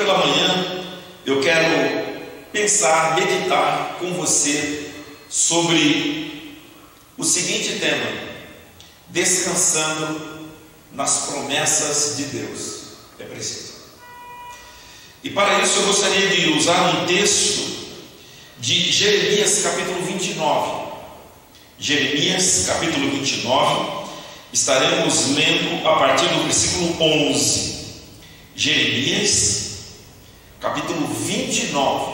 pela manhã eu quero pensar, meditar com você sobre o seguinte tema: descansando nas promessas de Deus é preciso. E para isso eu gostaria de usar um texto de Jeremias capítulo 29. Jeremias capítulo 29, estaremos lendo a partir do versículo 11. Jeremias capítulo 29,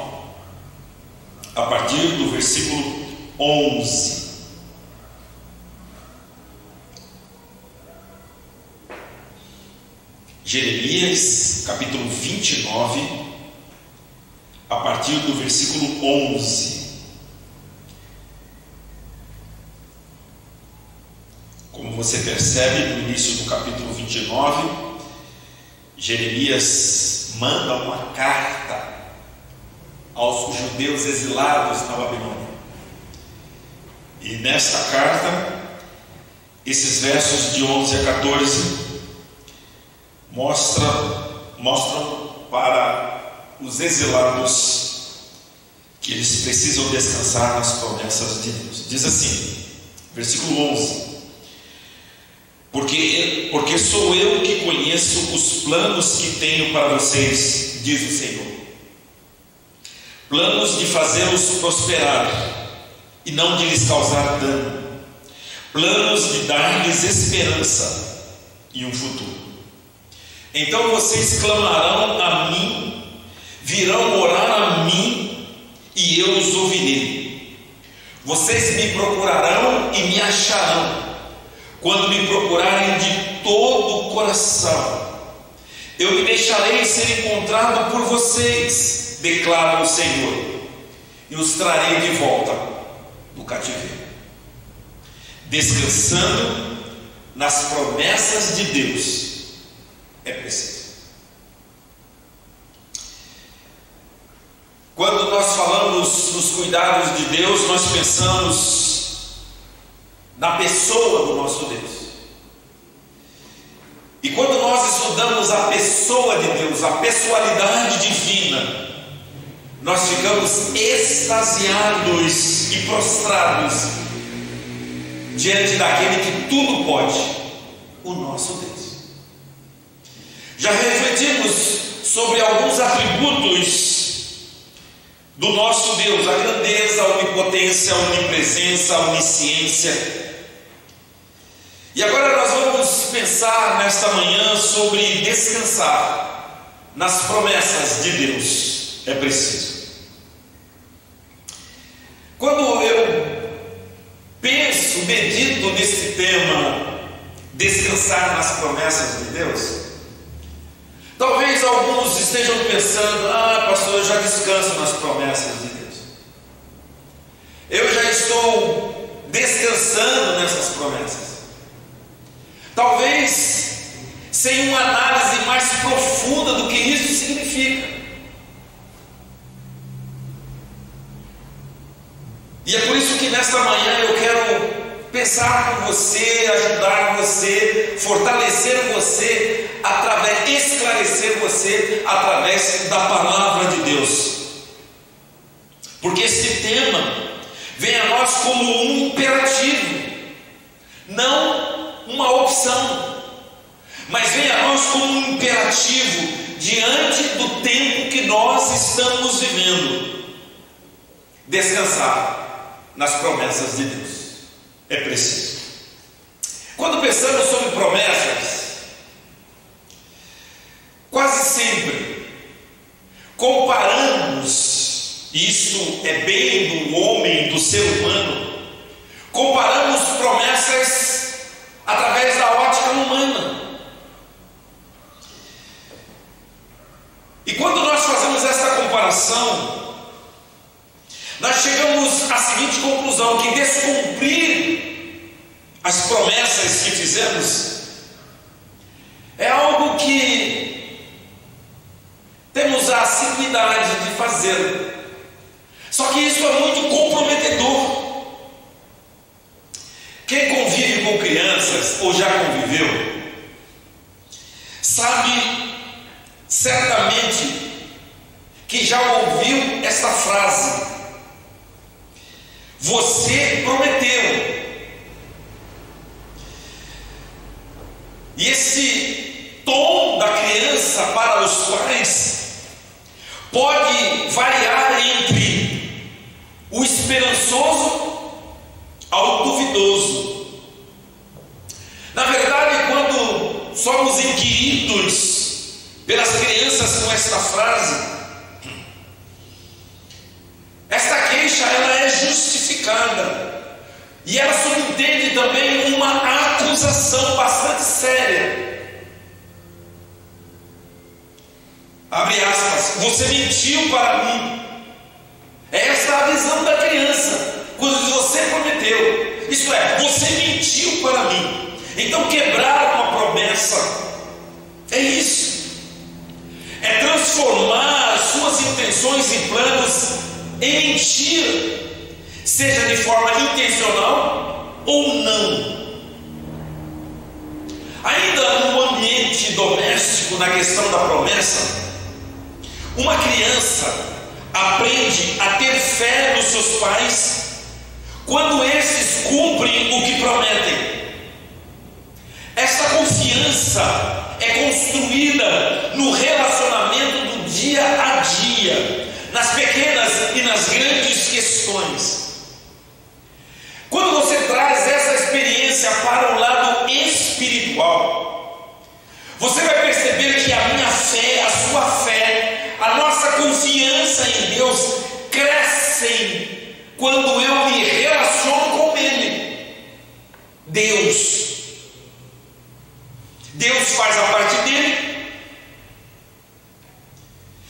a partir do versículo 11. Jeremias capítulo 29, a partir do versículo 11. Como você percebe, no início do capítulo 29, Jeremias manda uma carta aos judeus exilados na Babilônia. E nesta carta, esses versos de 11 a 14 mostram para os exilados que eles precisam descansar nas promessas de Deus. Diz assim, versículo 11: Porque sou eu que conheço os planos que tenho para vocês, diz o Senhor. Planos de fazê-los prosperar e não de lhes causar dano. Planos de dar-lhes esperança e um futuro. Então vocês clamarão a mim, virão orar a mim e eu os ouvirei. Vocês me procurarão e me acharão quando me procurarem de todo o coração. Eu me deixarei ser encontrado por vocês, declara o Senhor, e os trarei de volta do cativeiro. Descansando nas promessas de Deus é preciso. Quando nós falamos nos cuidados de Deus, nós pensamos na pessoa do nosso Deus. E quando nós estudamos a pessoa de Deus, a pessoalidade divina, nós ficamos extasiados e prostrados diante daquele que tudo pode, o nosso Deus. Já refletimos sobre alguns atributos do nosso Deus: a grandeza, a onipotência, a onipresença, a onisciência. E agora nós vamos pensar nesta manhã sobre descansar nas promessas de Deus é preciso. Quando eu penso, medito nesse tema, descansar nas promessas de Deus, talvez alguns estejam pensando: pastor, eu já descanso nas promessas de Deus. Eu já estou descansando nessas promessas. Talvez sem uma análise mais profunda do que isso significa. E é por isso que nesta manhã eu quero pensar com você, ajudar você, fortalecer você, esclarecer você através da palavra de Deus. Porque esse tema vem a nós como um imperativo, não uma opção, mas vem a nós como um imperativo diante do tempo que nós estamos vivendo. Descansar nas promessas de Deus é preciso. Quando pensamos sobre promessas, quase sempre comparamos, isso é bem do homem, do ser humano, comparamos promessas através da ótica humana. E quando nós fazemos essa comparação, nós chegamos à seguinte conclusão: que descumprir as promessas que fizemos é algo que temos a assiduidade de fazer. Só que isso é muito comprometedor. Quem convive com crianças ou já conviveu, sabe certamente que já ouviu esta frase: você prometeu. E esse tom da criança para os pais pode variar entre o esperançoso ao duvidoso. Na verdade, quando somos inquiridos pelas crianças com esta frase, esta queixa ela é justificada e ela subentende também uma acusação bastante séria. Abre aspas: você mentiu para mim. Esta é a visão da criança quando você prometeu. Isto é, você mentiu para mim. Então quebrar uma promessa é isso. É transformar as suas intenções e planos em mentira, seja de forma intencional ou não. Ainda no ambiente doméstico, na questão da promessa, uma criança aprende a ter fé nos seus pais quando esses cumprem o que prometem. Esta confiança é construída no relacionamento do dia a dia, nas pequenas e nas grandes questões. Quando você traz essa experiência para o lado espiritual, você vai perceber que a minha fé, a sua fé, a nossa confiança em Deus crescem quando eu me relaciono com Ele. Deus faz a parte dele,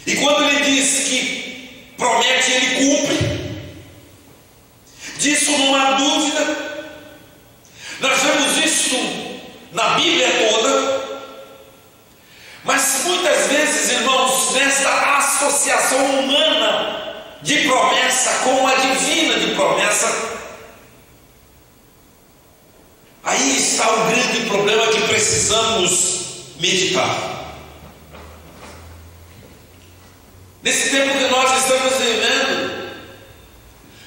e quando Ele diz que promete, Ele cumpre. Disso não há dúvida. Nós vemos isso na Bíblia toda, mas muitas vezes, irmãos, nesta associação humana de promessa com a divina de promessa, aí está o grande problema que precisamos meditar. Nesse tempo que nós estamos vivendo,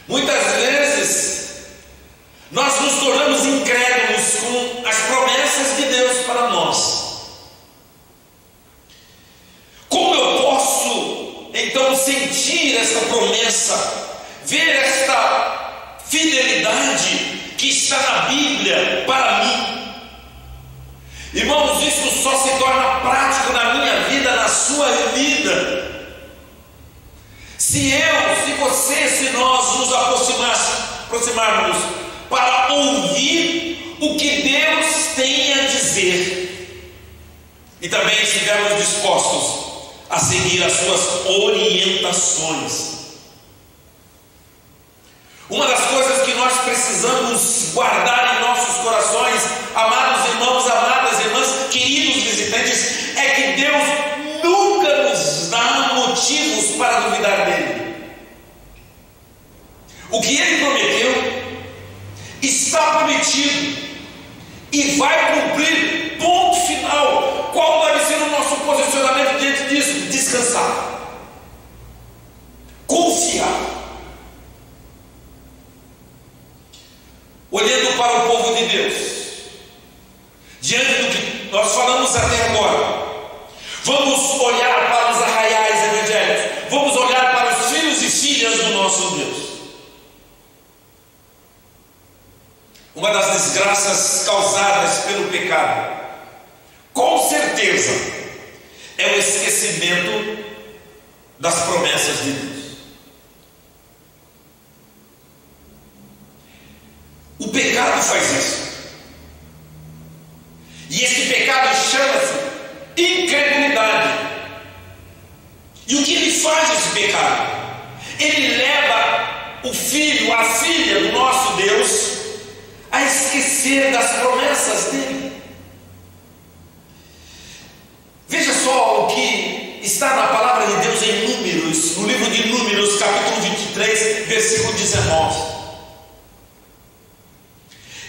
muitas vezes nós nos tornamos incrédulos com as promessas de Deus para nós. Como eu posso então sentir esta promessa, ver esta fidelidade que está na Bíblia para mim? Irmãos, isso só se torna prático na minha vida, na sua vida, se você, se nós nos aproximarmos para ouvir o que Deus tem a dizer e também estivermos dispostos a seguir as suas orientações. Uma das coisas que nós precisamos guardar em nossos corações, amados irmãos, amadas irmãs, queridos visitantes, é que Deus nunca nos dá motivos para duvidar dele. O que Ele prometeu está prometido e vai cumprir, ponto final. Qual deve ser o nosso posicionamento diante disso? Descansar, confiar. Olhando para o povo de Deus, diante do que nós falamos até agora, vamos olhar para os arraiais evangélicos, vamos olhar para os filhos e filhas do nosso Deus. Uma das desgraças causadas pelo pecado, com certeza, é o esquecimento das promessas de Deus. O pecado faz isso. E esse pecado chama-se incredulidade. E o que ele faz, esse pecado? Ele leva o filho, a filha do nosso Deus a esquecer das promessas dele. Veja só o que está na palavra de Deus em Números, no livro de Números, capítulo 23, versículo 19.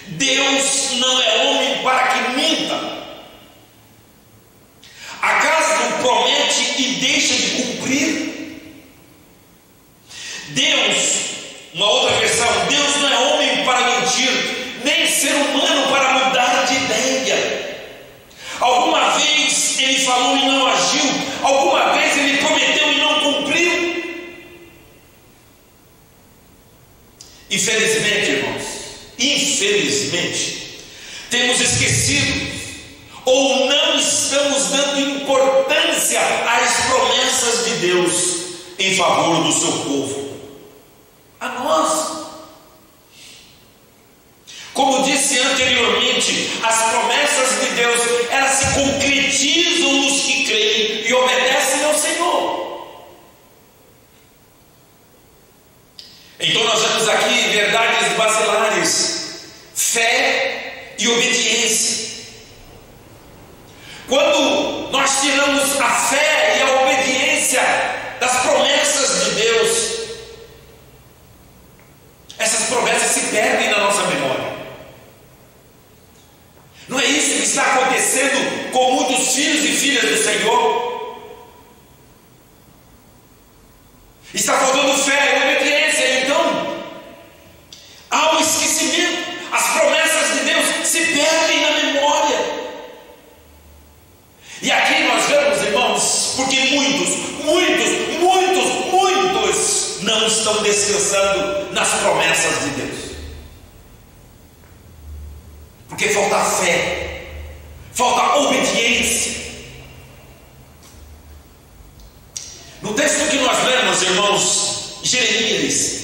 Deus não é homem para que minta. Acaso promete e deixa de cumprir? infelizmente, temos esquecido ou não estamos dando importância às promessas de Deus em favor do seu povo, a nós. Como disse anteriormente, as promessas de Deus, elas se concretizam nos que creem e obedecem ao Senhor. Então nós vemos aqui verdades basilares: fé e obediência. Quando nós tiramos a fé e a obediência das promessas de Deus, essas promessas se perdem na nossa memória. Não é isso que está acontecendo com muitos filhos e filhas do Senhor? Está faltando fé e obediência, então há um esquecimento. As promessas de Deus se perdem na memória. E aqui nós vemos, irmãos, porque muitos não estão descansando nas promessas de Deus. Porque falta fé, falta obediência. No texto que nós lemos, irmãos, Jeremias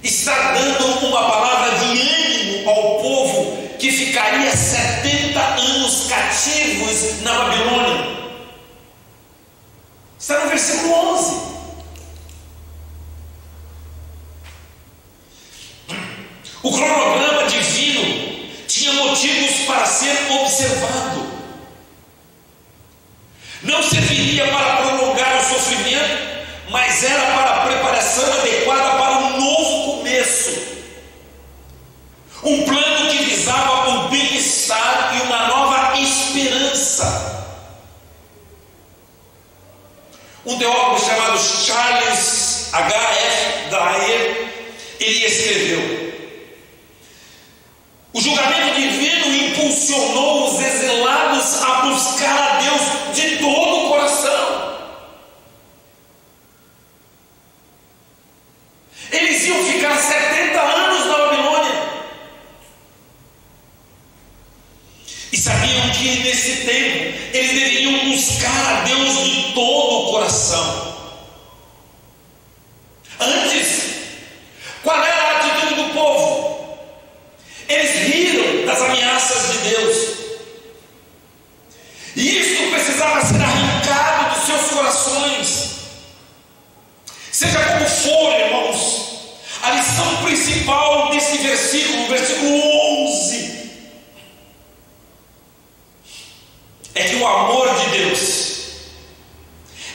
está dando uma palavra de ânimo ao povo que ficaria 70 anos cativos na Babilônia. Está no versículo 11. O cronograma divino tinha motivos para ser observado. Não serviria para prolongar o sofrimento, mas era para a preparação adequada para um novo começo. Um plano que visava o bem-estar e uma nova esperança. Um teólogo chamado Charles H.F. Dyer, ele escreveu: o julgamento divino impulsionou os exilados a buscar a Deus de todo o coração. Eles iam ficar 70 anos na Babilônia e sabiam que nesse tempo eles deveriam buscar a Deus de todo o coração. Antes, qual era a atitude do povo? Eles riram das ameaças de Deus, e isso precisava ser arrancado dos seus corações. Seja como for, irmãos, a lição principal desse versículo, versículo 11, é que o amor de Deus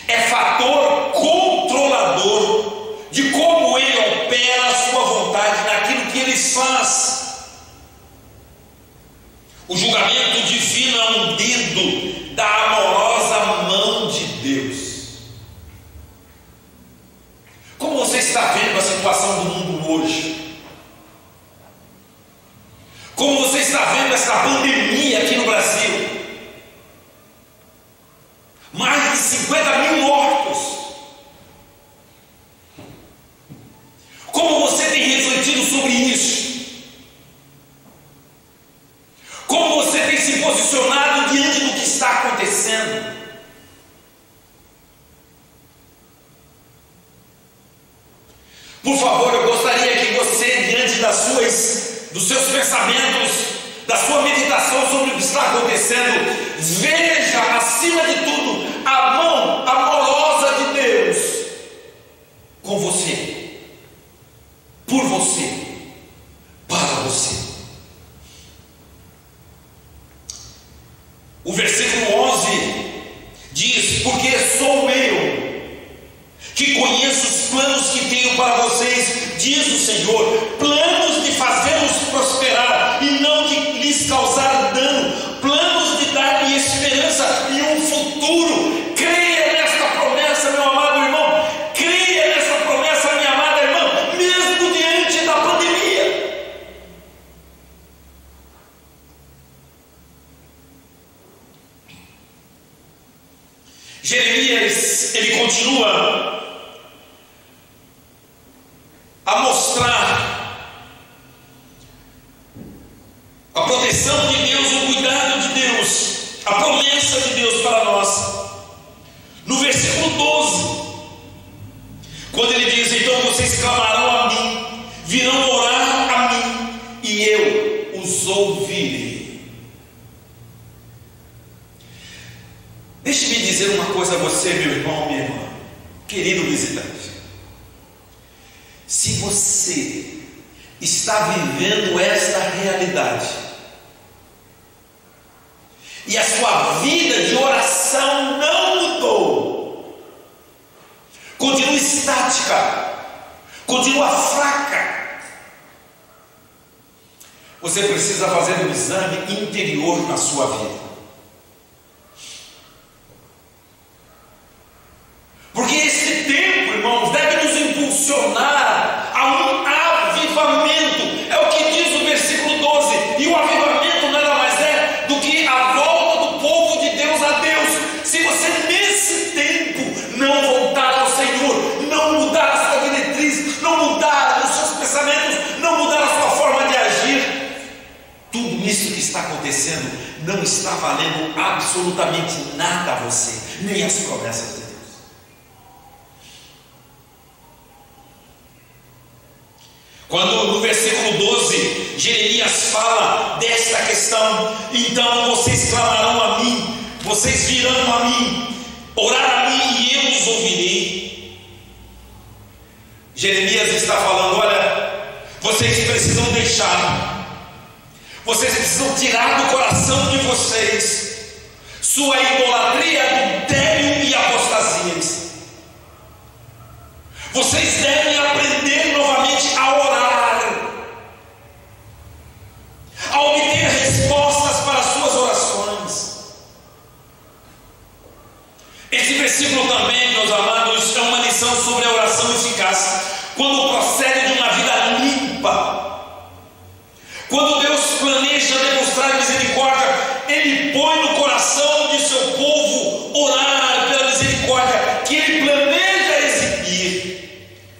é fator controlador de como Ele opera a sua vontade naquilo que Ele faz. O julgamento divino é um dedo da amorosa mão de Deus. Como você está vendo a situação do mundo hoje? Como você está vendo essa pandemia aqui no Brasil? Mais de 50 mil mortos. Como você tem refletido sobre isso? Como você tem se posicionado diante do que está acontecendo? Por favor, eu gostaria que você, diante dos seus pensamentos, da sua meditação sobre o que está acontecendo, veja, acima de tudo, a mão amorosa de Deus com você, por você, para você. O versículo 11 diz: porque sou eu que conheço os planos que tenho para vocês, diz o Senhor, planos de fazê-los prosperar e não de lhes causar dano, planos de dar-lhe esperança e um futuro. Creia nesta promessa, meu amado irmão, creia nesta promessa, minha amada irmã, mesmo diante da pandemia. Jeremias, ele continua a mostrar proteção de Deus, o cuidado de Deus, a promessa de Deus para nós. No versículo 12, quando ele diz: então vocês clamarão a mim, virão orar a mim, e eu os ouvirei. Deixe-me dizer uma coisa a você, meu irmão, minha irmã, querido visitante. Se você está vivendo esta realidade, e a sua vida de oração não mudou, continua estática, continua fraca, você precisa fazer um exame interior na sua vida. Porque esse tempo, irmãos, deve nos impulsionar a um avivamento. É o que diz o versículo 12. E o avivamento nada mais é do que a volta do povo de Deus a Deus. Se você nesse tempo não voltar ao Senhor, não mudar a sua diretriz, não mudar os seus pensamentos, não mudar a sua forma de agir, tudo isso que está acontecendo não está valendo absolutamente nada a você, nem as promessas de Deus. Quando no versículo 12 Jeremias fala desta questão: então vocês clamarão a mim, vocês virão a mim, orar a mim e eu os ouvirei. Jeremias está falando: olha, vocês precisam deixar, vocês precisam tirar do coração de vocês sua idolatria, adultério e apostasias. Vocês devem aprender novamente a orar, a obter respostas para as suas orações. Esse versículo também, meus amados, é uma lição sobre a oração eficaz. Quando procede de uma vida limpa, quando Deus planeja demonstrar misericórdia, Ele põe no coração de seu povo orar pela misericórdia que Ele planeja exibir.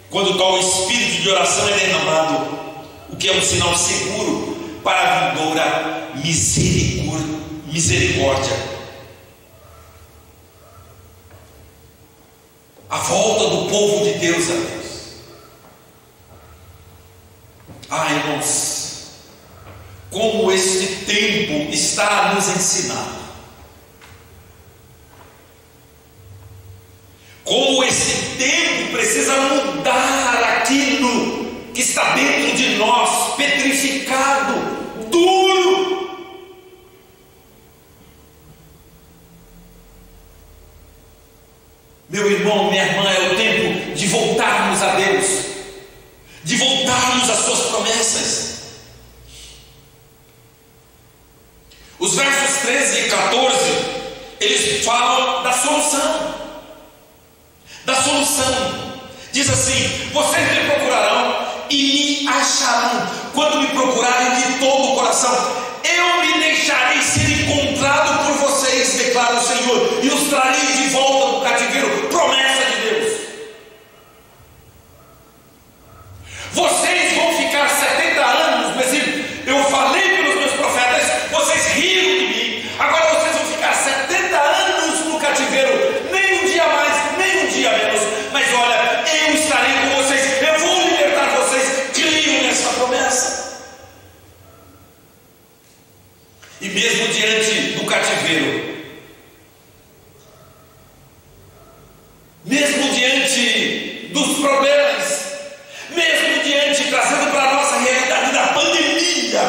Quando tal espírito de oração é derramado, o que é um sinal seguro para a vindoura misericórdia. A volta do povo de Deus a Deus. Ah, irmãos, como este tempo está a nos ensinar. Como esse tempo precisa mudar aquilo que está dentro de nós, petrificado, duro. Meu irmão, minha irmã, é o tempo de voltarmos a Deus, de voltarmos às suas promessas. Os versos 13 e 14, eles falam da solução. Diz assim: vocês me procurarão e me acharão quando me procurarem de todo o coração. Eu me deixarei ser encontrado por vocês, declara o Senhor, e os trarei de volta do cativeiro. Promessa de Deus. Vocês vão ficar 70 anos no exílio. Eu falei pelos meus profetas, vocês riram de mim. Agora vocês vão ficar 70 anos no cativeiro. Nem um dia mais, nem um dia menos. Mas olha, eu estarei com vocês, eu vou libertar vocês. Creiam nessa promessa. E mesmo diante do cativeiro, mesmo diante dos problemas, mesmo diante, trazendo para a nossa realidade da pandemia,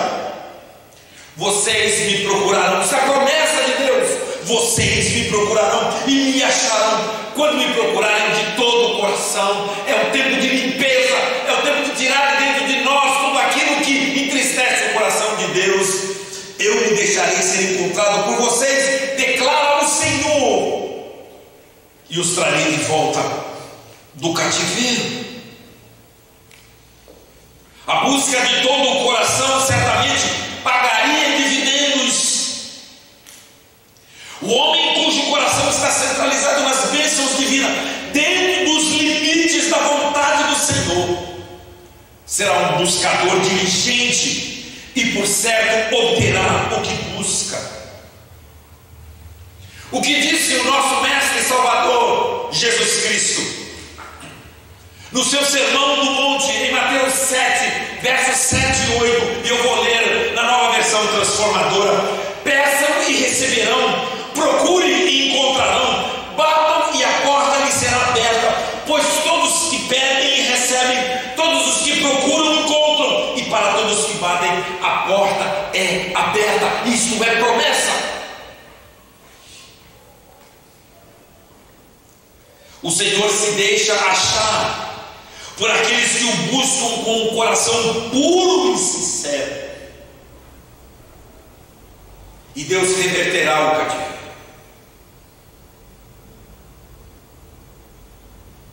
vocês me procurarão. Isso é a promessa de Deus. Vocês me procurarão e me acharão quando me procurarem de todo o coração. É o tempo de limpeza, é o tempo de tirar de dentro de nós tudo aquilo que entristece o coração de Deus. Eu me deixarei ser encontrado por vocês, declara o Senhor, e os trarei de volta do cativeiro. A busca de todo o coração certamente pagaria dividendos. O homem cujo coração está centralizado nas bênçãos divinas, dentro dos limites da vontade do Senhor, será um buscador diligente e por certo obterá o que busca. O que disse o nosso Mestre e Salvador, Jesus Cristo, no seu Sermão do Monte, em Mateus 7, versos 7 e 8, e eu vou ler na Nova Versão Transformadora: peçam e receberão, procurem e encontrarão, batam e a porta lhes será aberta, pois todos os que pedem recebem, todos os que procuram encontram, e para todos os que batem a porta é aberta. Isto é promessa. O Senhor se deixa achar por aqueles que o buscam com um coração puro e sincero, e Deus reverterá o cativeiro.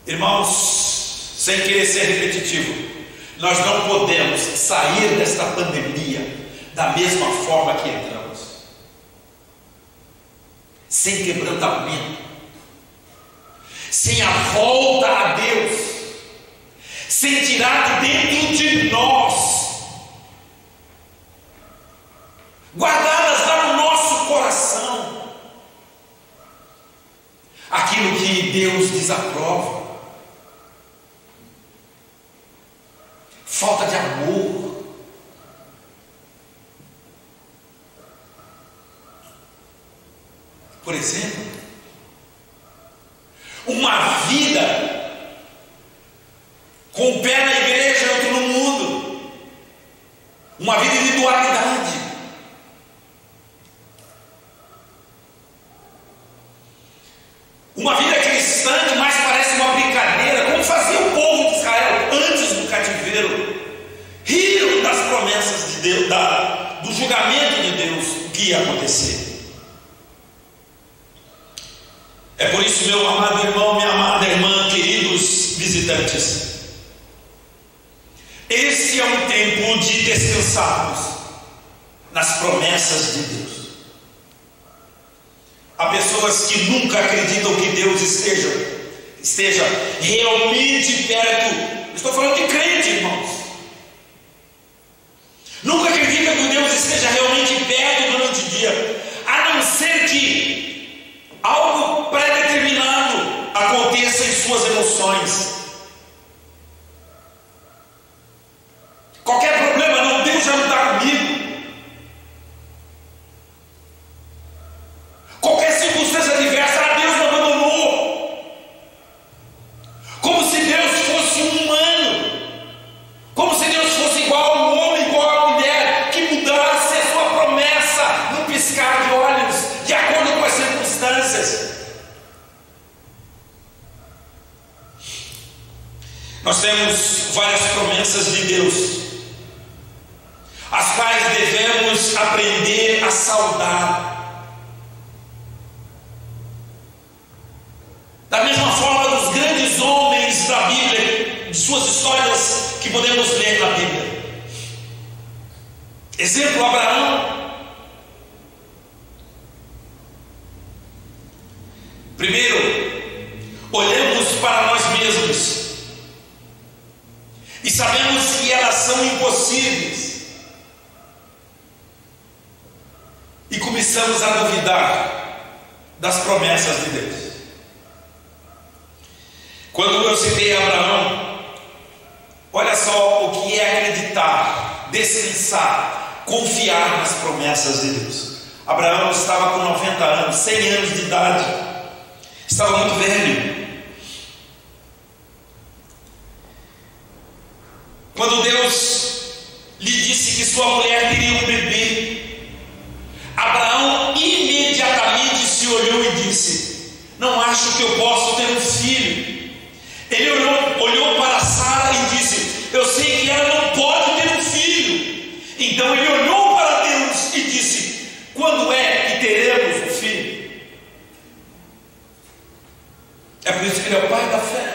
Irmãos, sem querer ser repetitivo, nós não podemos sair desta pandemia da mesma forma que entramos, sem quebrantamento, sem a volta a Deus, sem tirar de dentro de nós, guardadas lá no nosso coração, aquilo que Deus desaprova. Falta de amor, por exemplo, uma vida com o pé na igreja e outro no mundo, uma vida de dualidade, uma vida cristã que mais parece uma brincadeira, como fazia o povo de Israel antes do cativeiro. Riram das promessas de Deus, do julgamento de Deus, o que ia acontecer. É por isso, meu amado irmão, minha amada irmã, queridos visitantes, esse é um tempo de descansarmos nas promessas de Deus. Há pessoas que nunca acreditam que Deus esteja realmente perto. Estou falando de crente, irmãos. Nunca acredita que Deus esteja realmente perto durante o dia, a não ser que algo pré-determinado aconteça em suas emoções. Qualquer problema, não, Deus já não está comigo. Qualquer circunstância adversa, Deus me abandonou. Como se Deus fosse um humano, como se Deus fosse igual a um homem, igual a uma mulher, que mudasse a sua promessa num piscar de olhos, de acordo com as circunstâncias. Nós temos várias promessas de Deus, as quais devemos aprender a saudar. Da mesma forma dos grandes homens da Bíblia, de suas histórias que podemos ler na Bíblia. Exemplo, Abraão. Primeiro, olhamos para nós mesmos e sabemos que elas são impossíveis, e começamos a duvidar das promessas de Deus. Quando eu citei Abraão, olha só o que é acreditar, descansar, confiar nas promessas de Deus. Abraão estava com 90 anos, 100 anos de idade, estava muito velho. Quando Deus lhe disse que sua mulher teria um bebê, Abraão imediatamente se olhou e disse: não acho que eu possa ter um filho. Ele olhou para Sara e disse: eu sei que ela não pode ter um filho. Então ele olhou para Deus e disse: quando é que teremos um filho? É por isso que ele é o pai da fé.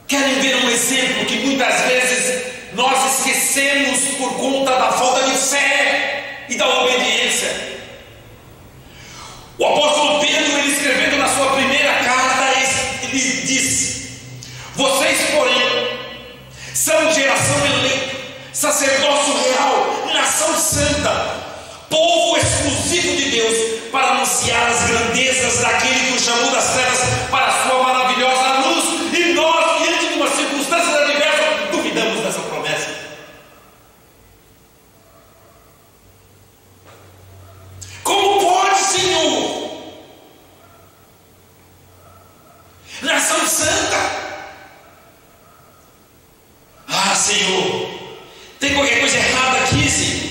Querem ver um exemplo que muitas vezes nós esquecemos por conta da falta de fé e da obediência? O apóstolo Pedro, ele escrevendo na sua primeira carta, ele disse: vocês, porém, são geração sacerdócio real, nação santa, povo exclusivo de Deus, para anunciar as grandezas daquele que o chamou das trevas para a sua maravilhosa luz. E nós, diante de uma circunstância adversa, duvidamos dessa promessa. Como pode, Senhor? Nação santa. Ah, Senhor, tem qualquer coisa errada aqui, Senhor.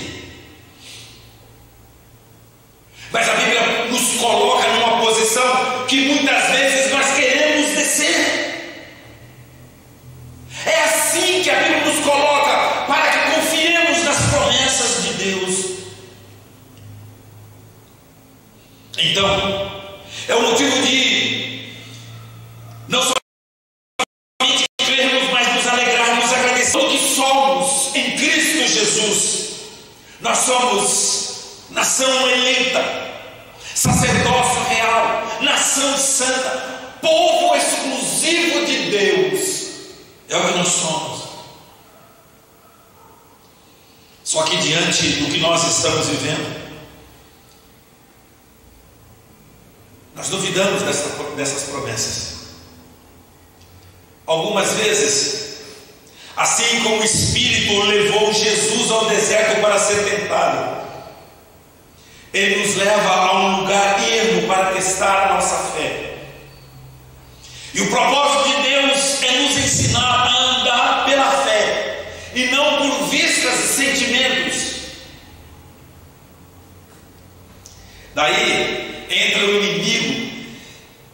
Mas a Bíblia nos coloca numa posição que muitas vezes nós queremos descer. É assim que a Bíblia nos coloca, para que confiemos nas promessas de Deus. Então, é o motivo de não somente crermos, mas nos alegrarmos, agradecer o que somos em Cristo Jesus. Nós somos nação eleita, sacerdócio real, nação santa, povo exclusivo de Deus. É o que nós somos. Só que diante do que nós estamos vivendo, nós duvidamos dessas promessas. Algumas vezes, assim como o Espírito levou Jesus ao deserto para ser tentado, Ele nos leva a um lugar ermo para testar a nossa fé. E o propósito de Deus é nos ensinar a andar pela fé e não por vistas e sentimentos. Daí entra o inimigo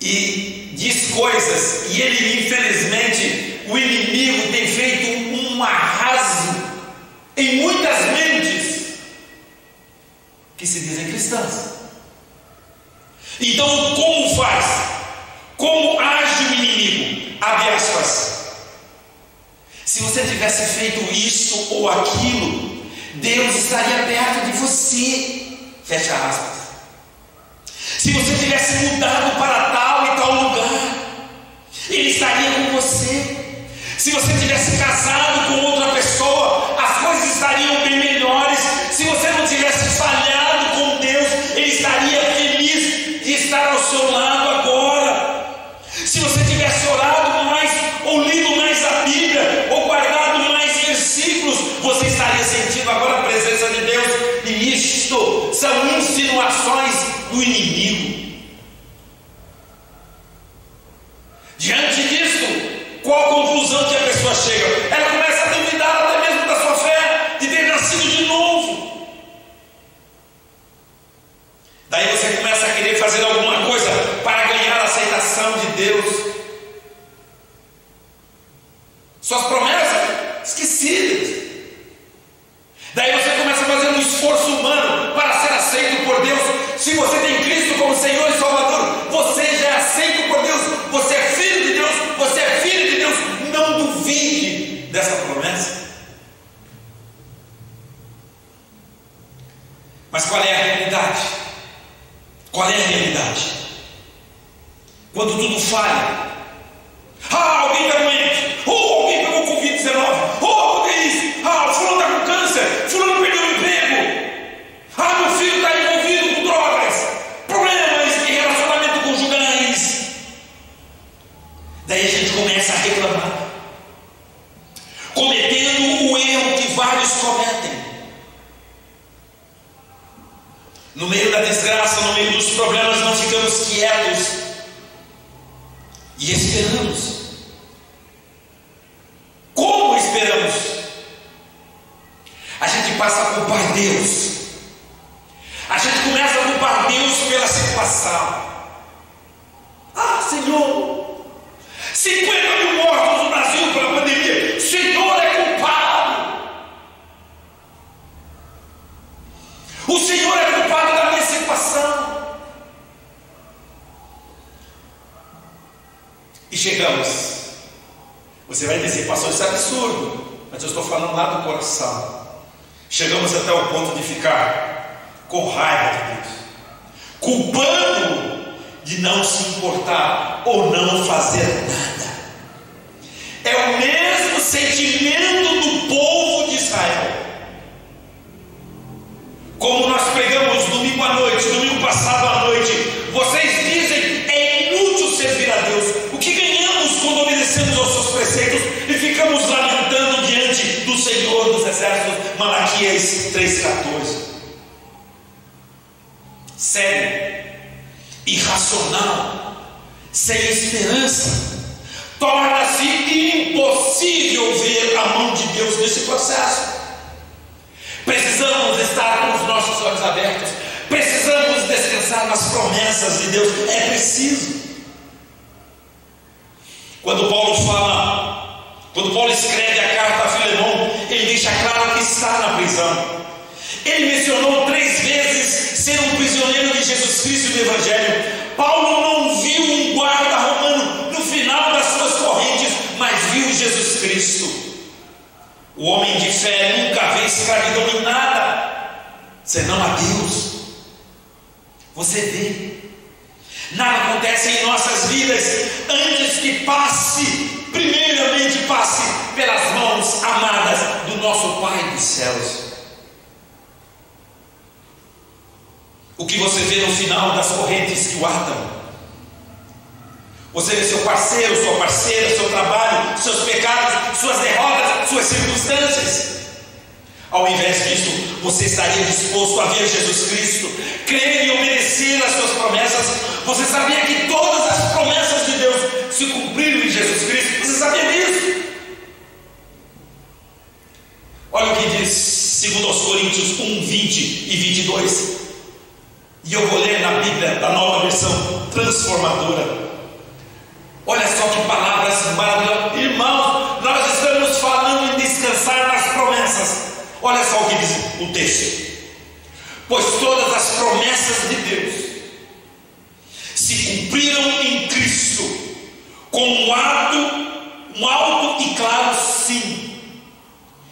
e diz coisas, e ele, infelizmente, o inimigo tem feito um arraso em muitas mentes que se dizem cristãs. Então, como faz? Como age o inimigo? Abre aspas. Se você tivesse feito isso ou aquilo, Deus estaria perto de você. Fecha aspas. Se você tivesse mudado para tal e tal lugar, Ele estaria com você. Se você tivesse casado com outra pessoa, as coisas estariam bem melhores. Se você não tivesse falhado com Deus, Ele estaria feliz de estar ao seu lado agora. Se você tivesse orado mais, ou lido mais a Bíblia, ou guardado mais versículos, você estaria sentindo agora a presença de Deus. E isto são insinuações do inimigo. Diante disso, qual a conclusão que a pessoa chega? Ela começa a duvidar até mesmo da sua fé, de ter nascido de novo. Daí você começa a querer fazer alguma coisa para ganhar a aceitação de Deus. Suas promessas esquecidas. Daí você começa a fazer um esforço humano para ser aceito por Deus. Se você tem Cristo como Senhor e Salvador, você já é aceito por Deus. Você é filho de Deus. Você é filho de Deus. Não duvide dessa promessa. Mas qual é a realidade? Qual é a realidade? Quando tudo falha. Alguém está doente. Alguém pegou Covid-19. Alguém isso. O fulano está com câncer. Fulano perdeu o emprego. Meu filho está envolvido com drogas. Problemas de relacionamento conjugais. Daí a gente começa a reclamar, cometendo o erro que vários cometem. No meio da desgraça, no meio dos problemas, não ficamos quietos e esperamos. Como esperamos? A gente passa a culpar Deus. A gente começa a culpar Deus pela situação. Senhor, 50 mil mortos no Brasil pela pandemia. O Senhor é culpado. O Senhor é culpado da minha situação. E chegamos. Você vai dizer, pastor, isso é absurdo. Mas eu estou falando lá do coração. Chegamos até o ponto de ficar com raiva de Deus, culpando de não se importar ou não fazer nada. É o mesmo sentimento do povo de Israel. Como nós pregamos domingo à noite, domingo passado à noite, vocês dizem: é inútil servir a Deus. O que ganhamos quando obedecemos aos seus preceitos e ficamos lamentando diante do Senhor dos Exércitos? Malaquias 3,14. Sério, irracional, sem esperança, torna-se impossível ver a mão de Deus nesse processo. Precisamos estar com os nossos olhos abertos, precisamos descansar nas promessas de Deus, é preciso. Quando Paulo escreve a carta a Filemão, ele deixa claro que está na prisão. Ele mencionou 3 vezes ser um prisioneiro de Jesus Cristo do Evangelho. Paulo não viu um guarda romano no final das suas correntes, mas viu Jesus Cristo. O homem de fé nunca vê escravidão em nada, senão a Deus. Você vê, nada acontece em nossas vidas antes que primeiramente passe pelas mãos amadas do nosso Pai dos céus. O que você vê no final das correntes que o atam? Você vê seu parceiro, sua parceira, seu trabalho, seus pecados, suas derrotas, suas circunstâncias. Ao invés disso, você estaria disposto a ver Jesus Cristo, crer e obedecer às suas promessas. Você sabia que todas as promessas de Deus se cumpriram em Jesus Cristo? Você sabia disso? Olha o que diz 2 Coríntios 1, 20 e 22. E eu vou ler na Bíblia da Nova Versão Transformadora. Olha só que palavras maravilhosas. Irmãos, nós estamos falando em descansar nas promessas. Olha só o que diz o texto: pois todas as promessas de Deus se cumpriram em Cristo, com um alto e claro sim.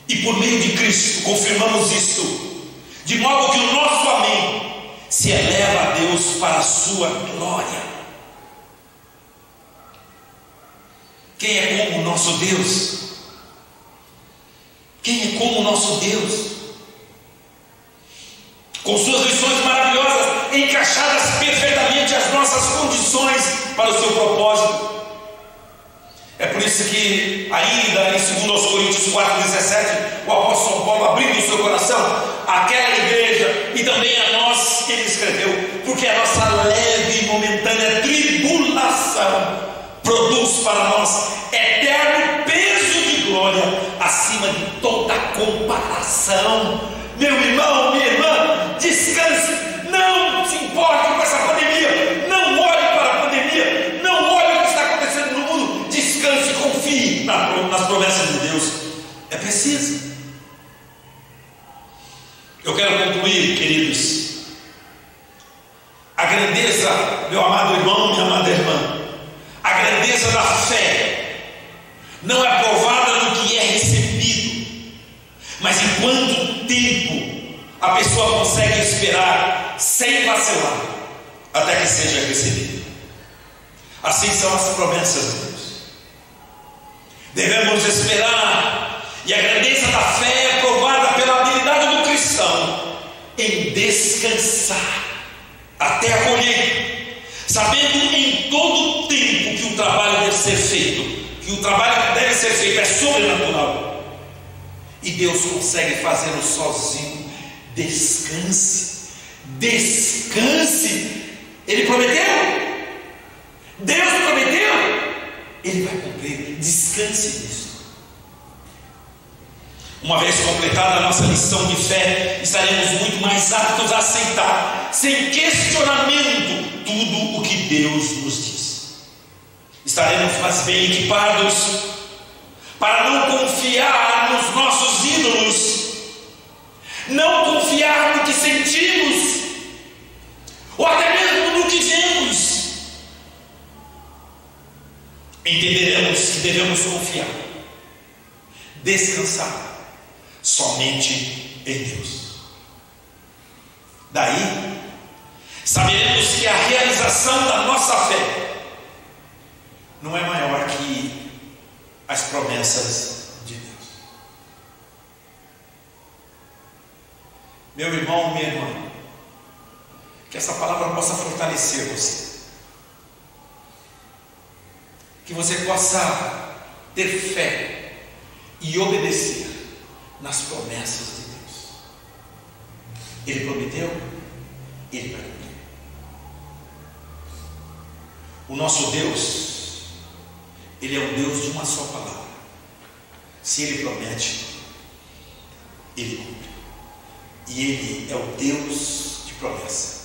E por meio de Cristo confirmamos isto, de modo que o nosso amém se eleva a Deus para a sua glória. Quem é como o nosso Deus? Quem é como o nosso Deus? Com suas lições maravilhosas, encaixadas perfeitamente às nossas condições para o seu propósito. É por isso que ainda em 2 Coríntios 4,17, o apóstolo Paulo, abrindo o seu coração àquela igreja e também a nós, ele escreveu: porque a nossa leve e momentânea tribulação produz para nós eterno peso de glória acima de toda comparação. Meu irmão, minha irmã, descanse, não se importe com essa pandemia, não olhe para a pandemia, não olhe o que está acontecendo no mundo, descanse e confie nas promessas de Deus. É preciso. Eu quero concluir, queridos. A grandeza, meu amado irmão, minha amada irmã, a grandeza da fé não é provada no que é recebido, mas em quanto tempo a pessoa consegue esperar sem vacilar até que seja recebido. Assim são as promessas de Deus. Devemos esperar, e a grandeza da fé é provada pela habilidade do cristão em descansar até a colheita, sabendo em todo o tempo que o trabalho deve ser feito, que o trabalho que deve ser feito é sobrenatural, e Deus consegue fazê-lo sozinho. Descanse, descanse. Ele prometeu, Deus prometeu, Ele vai cumprir. Descanse nisso. Uma vez completada a nossa lição de fé, estaremos muito mais aptos a aceitar, sem questionamento, tudo o que Deus nos diz. Estaremos mais bem equipados para não confiar nos nossos ídolos, não confiar no que sentimos, ou até mesmo no que vemos. Entenderemos que devemos confiar, descansar somente em Deus. Daí saberemos que a realização da nossa fé não é maior que as promessas de Deus. Meu irmão, minha irmã, que essa palavra possa fortalecer você, que você possa ter fé e obedecer nas promessas de Deus. Ele prometeu, Ele vai cumprir. O nosso Deus, Ele é um Deus de uma só palavra. Se Ele promete, Ele cumpre. E Ele é o Deus de promessa.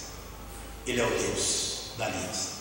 Ele é o Deus da aliança.